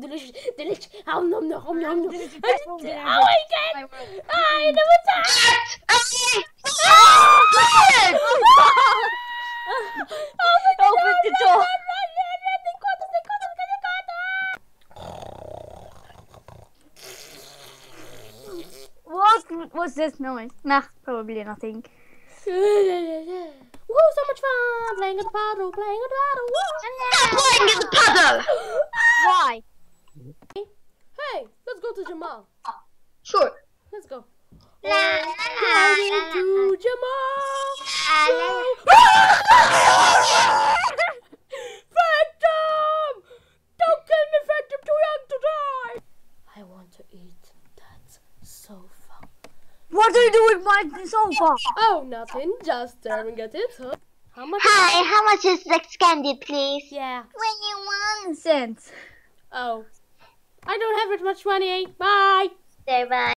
delicious, delicious. Oh, nom, nom, nom, nom, nom. This is the best movie that Oh my god! I never Open the door. What was this noise? Nah, probably nothing. Woo, so much fun! Playing at the puddle, playing at the puddle. Stop playing in the puddle! Why? Hey, let's go to Jamal. Sure. Let's go. La, la, Going to Jamal. Phantom! Don't kill me, Phantom, too young to die! I want to eat that sofa. What do you do with my sofa? Oh, nothing, just staring at it. Huh? How much? Hi, how much is the candy, please? Yeah. 21 cents. Oh. I don't have that much money. Bye. Say bye.